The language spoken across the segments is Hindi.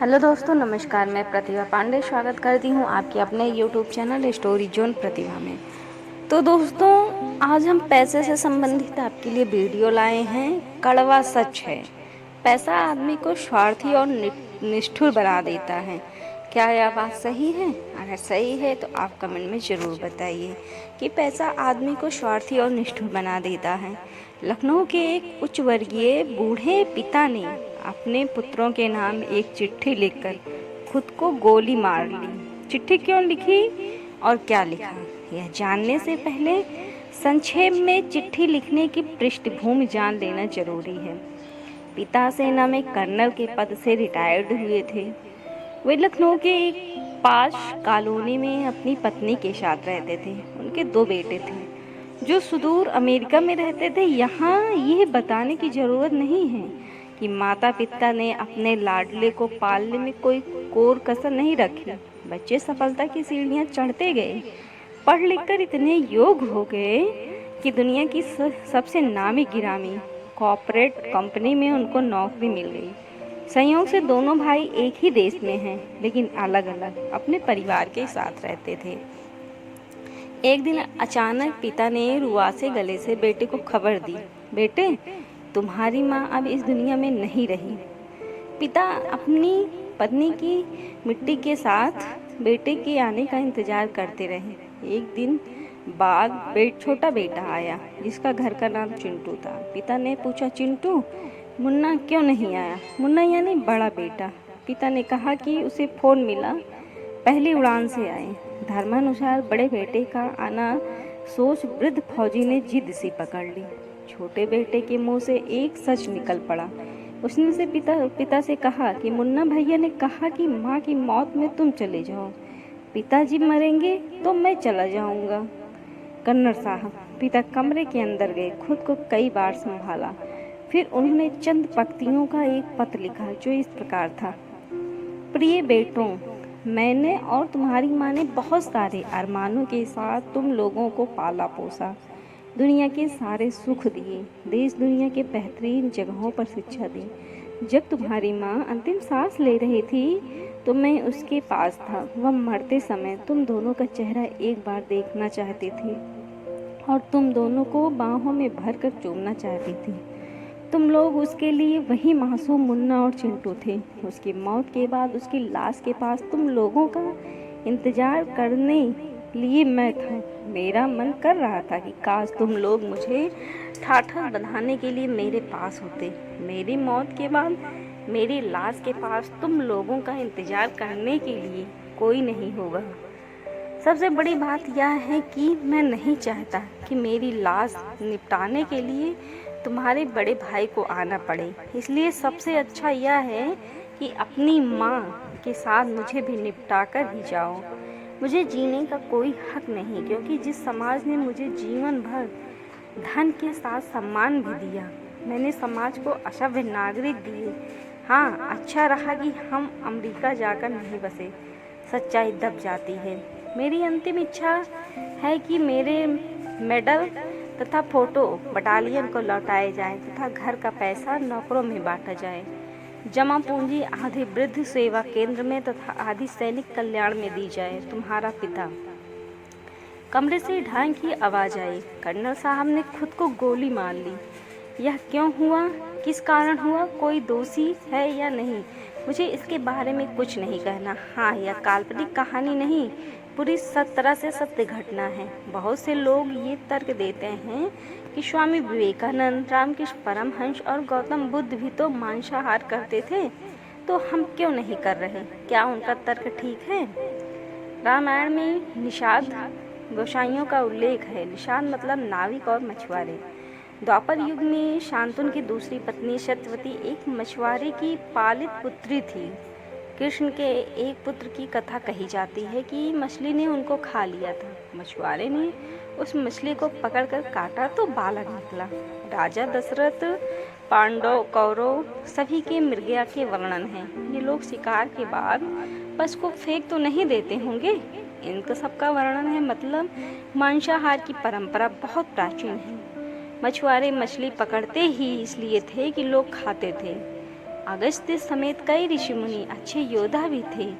हेलो दोस्तों, नमस्कार। मैं प्रतिभा पांडे स्वागत करती हूँ आपके अपने यूट्यूब चैनल स्टोरी जोन प्रतिभा में। तो दोस्तों, आज हम पैसे से संबंधित आपके लिए वीडियो लाए हैं। कड़वा सच है, पैसा आदमी को स्वार्थी और निष्ठुर बना देता है। क्या यह बात सही है? अगर सही है तो आप कमेंट में ज़रूर बताइए कि पैसा आदमी को स्वार्थी और निष्ठुर बना देता है। लखनऊ के एक उच्च वर्गीय बूढ़े पिता ने अपने पुत्रों के नाम एक चिट्ठी लिखकर खुद को गोली मार ली। चिट्ठी क्यों लिखी और क्या लिखा, यह जानने से पहले संक्षेप में चिट्ठी लिखने की पृष्ठभूमि जान लेना जरूरी है। पिता सेना में कर्नल के पद से रिटायर्ड हुए थे। वे लखनऊ के एक पाश कॉलोनी में अपनी पत्नी के साथ रहते थे। उनके 2 बेटे थे जो सुदूर अमेरिका में रहते थे। यहाँ यह बताने की ज़रूरत नहीं है कि माता पिता ने अपने लाडले को पालने में कोई कोर कसर नहीं रखी। बच्चे सफलता की सीढ़ियाँ चढ़ते गए, पढ़ लिख कर इतने योग्य हो गए कि दुनिया की सबसे नामी गिरामी कॉर्पोरेट कंपनी में उनको नौकरी मिल गई। संयोग से दोनों भाई एक ही देश में हैं, लेकिन अलग अलग अपने परिवार के साथ रहते थे। एक दिन अचानक पिता ने रुआसे गले से बेटे को खबर दी, बेटे, तुम्हारी माँ अब इस दुनिया में नहीं रही। पिता अपनी पत्नी की मिट्टी के साथ बेटे के आने का इंतजार करते रहे। एक दिन बाद छोटा बेटा आया जिसका घर का नाम चिंटू था। पिता ने पूछा, चिंटू, मुन्ना क्यों नहीं आया? मुन्ना यानी बड़ा बेटा। पिता ने कहा कि उसे फ़ोन मिला, पहली उड़ान से आए। धर्मानुसार बड़े बेटे का आना सोच वृद्ध फौजी ने जिद सी पकड़ ली। छोटे बेटे के मुंह से एक सच निकल पड़ा। उसने से पिता से कहा कि मुन्ना भैया ने कहा कि माँ की मौत में तुम चले जाओ, पिताजी मरेंगे तो मैं चला जाऊंगा। कन्नड़ साहब, पिता कमरे के अंदर गए, खुद को कई बार संभाला, फिर उन्होंने चंद पंक्तियों का एक पत्र लिखा जो इस प्रकार था। प्रिय बेटों, मैंने और तुम्हारी माँ ने बहुत सारे अरमानों के साथ तुम लोगों को पाला पोसा, दुनिया के सारे सुख दिए, देश दुनिया के बेहतरीन जगहों पर शिक्षा दी। जब तुम्हारी माँ अंतिम सांस ले रही थी तो मैं उसके पास था। वह मरते समय तुम दोनों का चेहरा एक बार देखना चाहती थी और तुम दोनों को बाहों में भरकर चूमना चाहती थी। तुम लोग उसके लिए वही मासूम मुन्ना और चिंटू थे। उसकी मौत के बाद उसकी लाश के पास तुम लोगों का इंतजार करने लिए मैं था। मेरा मन कर रहा था कि काश तुम लोग मुझे ठाठर बंधाने के लिए मेरे पास होते। मेरी मौत के बाद मेरी लाश के पास तुम लोगों का इंतजार करने के लिए कोई नहीं होगा। सबसे बड़ी बात यह है कि मैं नहीं चाहता कि मेरी लाश निपटाने के लिए तुम्हारे बड़े भाई को आना पड़े। इसलिए सबसे अच्छा यह है कि अपनी माँ के साथ मुझे भी निपटा कर ही जाओ। मुझे जीने का कोई हक नहीं, क्योंकि जिस समाज ने मुझे जीवन भर धन के साथ सम्मान भी दिया, मैंने समाज को असभ्य नागरिक दिए। हाँ, अच्छा रहा कि हम अमेरिका जाकर नहीं बसे। सच्चाई दब जाती है। मेरी अंतिम इच्छा है कि मेरे मेडल तथा फोटो बटालियन को लौटाए जाए तथा घर का पैसा नौकरों में बांटा जाए। जमा पूंजी आधी वृद्ध सेवा केंद्र में तथा आधी सैनिक कल्याण में दी जाए। तुम्हारा पिता। कमरे से ढाई की आवाज़ आई। कर्नल साहब ने खुद को गोली मार ली। यह क्यों हुआ, किस कारण हुआ, कोई दोषी है या नहीं, मुझे इसके बारे में कुछ नहीं कहना। हाँ, यह काल्पनिक कहानी नहीं, पूरी तरह से सत्य घटना है। बहुत से लोग ये तर्क देते हैं कि स्वामी विवेकानंद, रामकृष्ण परमहंस और गौतम बुद्ध भी तो मांसाहार करते थे, तो हम क्यों नहीं कर रहे? क्या उनका तर्क ठीक है? रामायण में निषाद गोसाइयों का उल्लेख है। निषाद मतलब नाविक और मछुआरे। द्वापर युग में शांतनु की दूसरी पत्नी सत्यवती एक मछुआरे की पालित पुत्री थी। कृष्ण के एक पुत्र की कथा कही जाती है कि मछली ने उनको खा लिया था। मछुआरे ने उस मछली को पकड़कर काटा तो बालक निकला। राजा दशरथ, पांडव, कौरव सभी के मृगया के वर्णन हैं। ये लोग शिकार के बाद पशु को फेंक तो नहीं देते होंगे। इनका सबका वर्णन है। मतलब मांसाहार की परंपरा बहुत प्राचीन है। मछुआरे मछली पकड़ते ही इसलिए थे कि लोग खाते थे। अगस्त्य समेत कई ऋषि मुनि अच्छे योद्धा भी थे।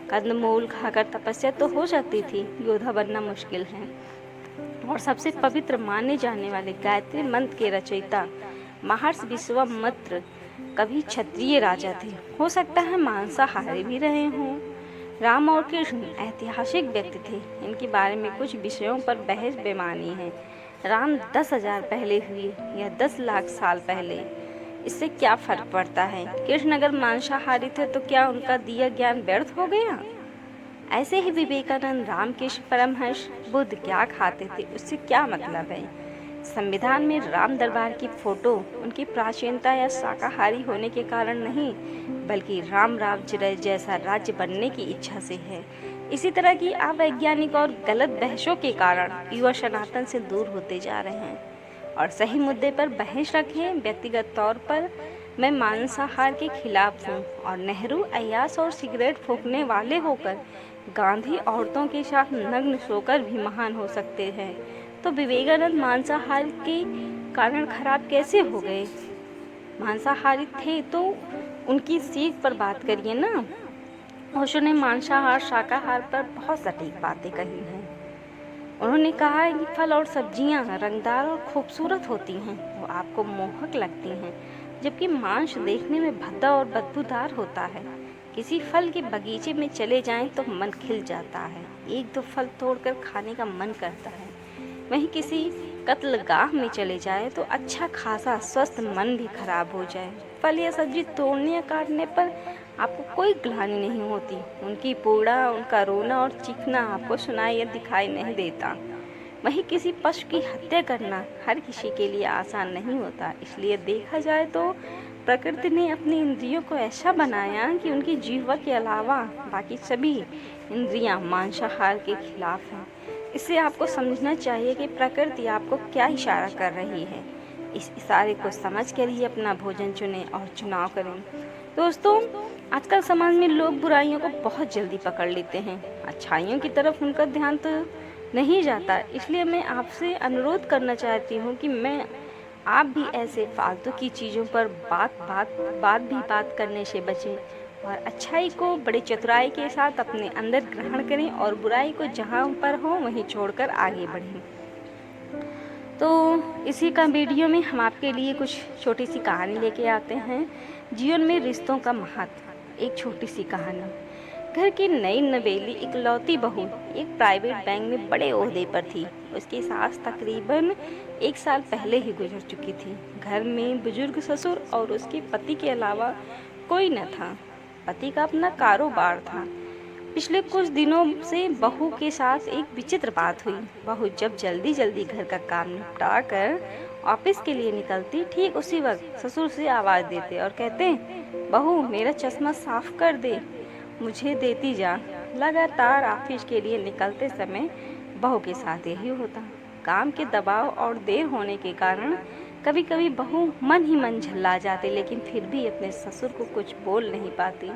कंदमूल खाकर तपस्या तो हो सकती थी, योद्धा बनना मुश्किल है। और सबसे पवित्र माने जाने वाले गायत्री मंत्र के रचयिता महर्षि विश्वामित्र कभी क्षत्रिय राजा थे। हो सकता है मांसाहारी भी रहे हों। राम और कृष्ण ऐतिहासिक व्यक्ति थे। इनके बारे में कुछ विषयों पर बहस बेमानी है। राम 10,000 पहले हुए या 10 लाख साल पहले, इससे क्या फर्क पड़ता है। कृष्ण अगर मांसाहारी थे तो क्या उनका दिया ज्ञान व्यर्थ हो गया। ऐसे ही विवेकानंद, रामकृष्ण परमहंस, बुद्ध क्या खाते थे उससे क्या मतलब है। संविधान में राम दरबार की फोटो उनकी प्राचीनता या शाकाहारी होने के कारण नहीं, बल्कि राम राज्य जैसा राज्य बनने की इच्छा से है। इसी तरह की अवैज्ञानिक और गलत बहसों के कारण युवा सनातन से दूर होते जा रहे हैं और सही मुद्दे पर बहस रखें। व्यक्तिगत तौर पर मैं मांसाहार के खिलाफ हूँ और नेहरू अय्यास और सिगरेट फूंकने वाले होकर गांधी औरतों के साथ नग्न सोकर भी महान हो सकते हैं, तो विवेकानंद मांसाहार के कारण खराब कैसे हो गए। मांसाहारी थे तो उनकी सीख पर बात करिए ना। ओशो ने मांसाहार शाकाहार पर बहुत सटीक बातें कही हैं। उन्होंने कहा है कि फल और सब्जियां रंगदार और खूबसूरत होती हैं, वो आपको मोहक लगती हैं, जबकि मांस देखने में भद्दा और बदबूदार होता है। किसी फल के बगीचे में चले जाएं तो मन खिल जाता है, एक दो फल तोड़कर खाने का मन करता है। वहीं किसी कत्लगाह में चले जाए तो अच्छा खासा स्वस्थ मन भी खराब हो जाए। फल या सब्जी तोड़ने या काटने पर आपको कोई ग्लानि नहीं होती। उनकी पीड़ा, उनका रोना और चीखना आपको सुनाई या दिखाई नहीं देता। वहीं किसी पशु की हत्या करना हर किसी के लिए आसान नहीं होता। इसलिए देखा जाए तो प्रकृति ने अपनी इंद्रियों को ऐसा बनाया कि उनकी जीवा के अलावा बाकी सभी इंद्रियां मांसाहार के खिलाफ हैं। इससे आपको समझना चाहिए कि प्रकृति आपको क्या इशारा कर रही है। इस इशारे को समझ कर ही अपना भोजन चुनें और चुनाव करें। दोस्तों, आजकल समाज में लोग बुराइयों को बहुत जल्दी पकड़ लेते हैं, अच्छाइयों की तरफ उनका ध्यान तो नहीं जाता। इसलिए मैं आपसे अनुरोध करना चाहती हूँ कि आप भी ऐसे फालतू की चीज़ों पर बात करने से बचें और अच्छाई को बड़े चतुराई के साथ अपने अंदर ग्रहण करें और बुराई को जहाँ पर हो वहीं छोड़कर आगे बढ़ें। तो इसी का वीडियो में हम आपके लिए कुछ छोटी सी कहानी लेके आते हैं। जीवन में रिश्तों का महत्व। एक छोटी सी कहानी। घर की नई नवेली इकलौती बहू एक प्राइवेट बैंक में बड़े ओहदे पर थी। उसकी सास तकरीबन 1 साल पहले ही गुजर चुकी थी। घर में बुजुर्ग ससुर और उसके पति के अलावा कोई न था। पति का अपना कारोबार था। पिछले कुछ दिनों से बहू के साथ एक विचित्र बात हुई। बहू जब जल्दी घर का काम निपटा कर ऑफिस के लिए निकलती, ठीक उसी वक्त ससुर से आवाज़ देते और कहते, बहू मेरा चश्मा साफ कर दे, मुझे देती जा। लगातार ऑफिस के लिए निकलते समय बहू के साथ यही होता। काम के दबाव और देर होने के कारण कभी कभी बहू मन ही मन झल्ला जाती, लेकिन फिर भी अपने ससुर को कुछ बोल नहीं पाती।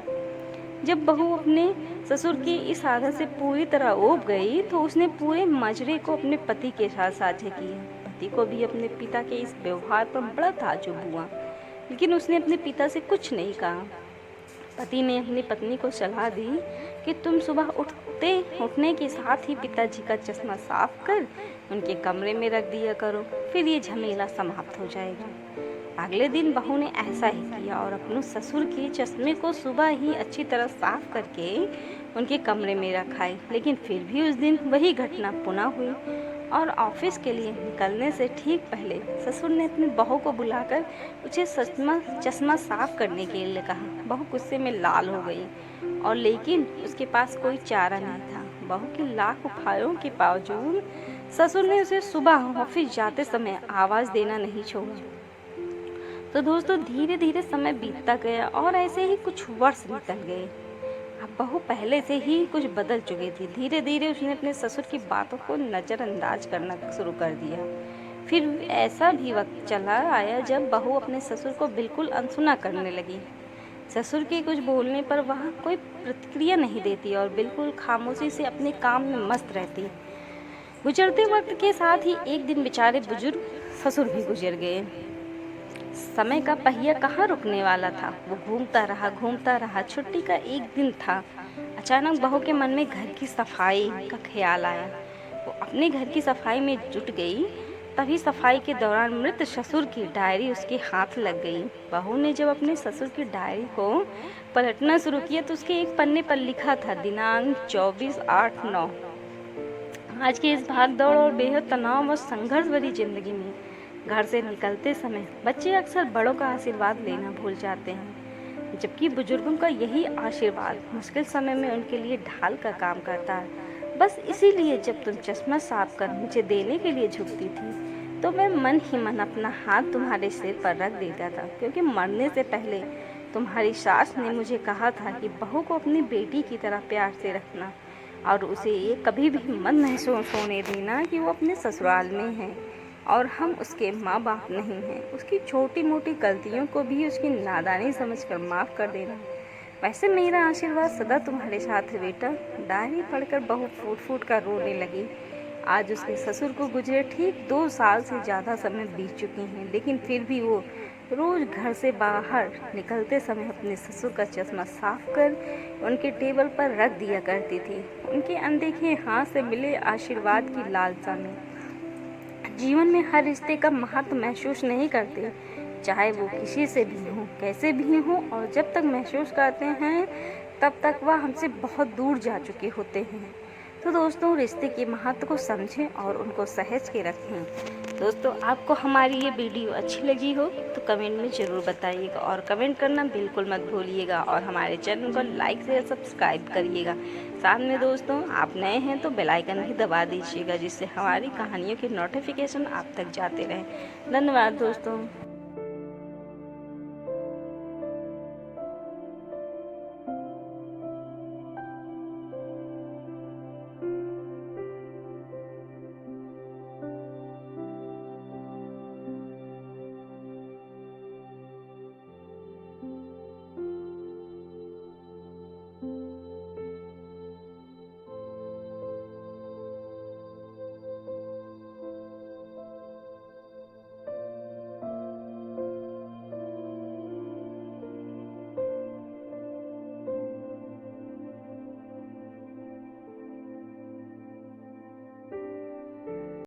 जब बहू अपने ससुर की इस आदत से पूरी तरह ऊब गई तो उसने पूरे माजरे को अपने पति के साथ साझा किया। पति को भी अपने पिता के इस व्यवहार पर बड़ा ताज्जुब हुआ, लेकिन उसने अपने पिता से कुछ नहीं कहा। पति ने अपनी पत्नी को सलाह दी कि तुम सुबह उठने के साथ ही पिताजी का चश्मा साफ कर उनके कमरे में रख दिया करो, फिर ये झमेला समाप्त हो जाएगा। अगले दिन बहू ने ऐसा ही किया और अपने ससुर के चश्मे को सुबह ही अच्छी तरह साफ करके उनके कमरे में रखाई। लेकिन फिर भी उस दिन वही घटना पुनः हुई और ऑफिस के लिए निकलने से ठीक पहले ससुर ने अपनी बहू को बुलाकर उसे चश्मा साफ करने के लिए कहा। बहू गुस्से में लाल हो गई और लेकिन उसके पास कोई चारा नहीं था। बहू के लाख उपायों के बावजूद ससुर ने उसे सुबह ऑफिस जाते समय आवाज़ देना नहीं छोड़ा। तो दोस्तों, धीरे धीरे समय बीतता गया और ऐसे ही कुछ वर्ष निकल गए। अब बहू पहले से ही कुछ बदल चुकी थी। धीरे धीरे उसने अपने ससुर की बातों को नज़रअंदाज करना शुरू कर दिया। फिर ऐसा भी वक्त चला आया जब बहू अपने ससुर को बिल्कुल अनसुना करने लगी। ससुर के कुछ बोलने पर वह कोई प्रतिक्रिया नहीं देती और बिल्कुल खामोशी से अपने काम में मस्त रहती। गुजरते वक्त के साथ ही एक दिन बेचारे बुजुर्ग ससुर भी गुजर गए। समय का पहिया कहाँ रुकने वाला था, वो घूमता रहा। छुट्टी का एक दिन था। अचानक बहू के मन में घर की सफाई का ख्याल आया। वो अपने घर की सफाई में जुट गई। तभी सफाई के दौरान मृत ससुर की डायरी उसके हाथ लग गई। बहू ने जब अपने ससुर की डायरी को पलटना शुरू किया तो उसके एक पन्ने पर लिखा था दिनांक 24/8/9। आज की इस भाग दौड़ और बेहद तनाव और संघर्ष भरी जिंदगी में घर से निकलते समय बच्चे अक्सर बड़ों का आशीर्वाद लेना भूल जाते हैं, जबकि बुजुर्गों का यही आशीर्वाद मुश्किल समय में उनके लिए ढाल का काम करता है। बस इसीलिए जब तुम चश्मा साफ कर मुझे देने के लिए झुकती थी तो मैं मन ही मन अपना हाथ तुम्हारे सिर पर रख देता था, क्योंकि मरने से पहले तुम्हारी सास ने मुझे कहा था कि बहू को अपनी बेटी की तरह प्यार से रखना और उसे ये कभी भी मन महसूस होने देना कि वो अपने ससुराल में है और हम उसके माँ बाप नहीं हैं। उसकी छोटी मोटी गलतियों को भी उसकी नादानी समझकर माफ़ कर देना। वैसे मेरा आशीर्वाद सदा तुम्हारे साथ है बेटा। डायरी पढ़कर बहू फूट फूट कर रोने लगी। आज उसके ससुर को गुजरे ठीक 2 साल से ज़्यादा समय बीत चुके हैं, लेकिन फिर भी वो रोज़ घर से बाहर निकलते समय अपने ससुर का चश्मा साफ कर उनके टेबल पर रख दिया करती थी। उनके अनदेखे हाथ से मिले आशीर्वाद की लालसा में जीवन में हर रिश्ते का महत्व महसूस नहीं करते, चाहे वो किसी से भी हो, कैसे भी हो, और जब तक महसूस करते हैं तब तक वह हमसे बहुत दूर जा चुके होते हैं। तो दोस्तों, रिश्ते के महत्व को समझें और उनको सहेज के रखें। दोस्तों, आपको हमारी ये वीडियो अच्छी लगी हो तो कमेंट में ज़रूर बताइएगा और कमेंट करना बिल्कुल मत भूलिएगा और हमारे चैनल को लाइक शेयर सब्सक्राइब करिएगा। साथ में दोस्तों, आप नए हैं तो बेल आइकन भी दबा दीजिएगा, जिससे हमारी कहानियों के नोटिफिकेशन आप तक जाते रहें। धन्यवाद दोस्तों।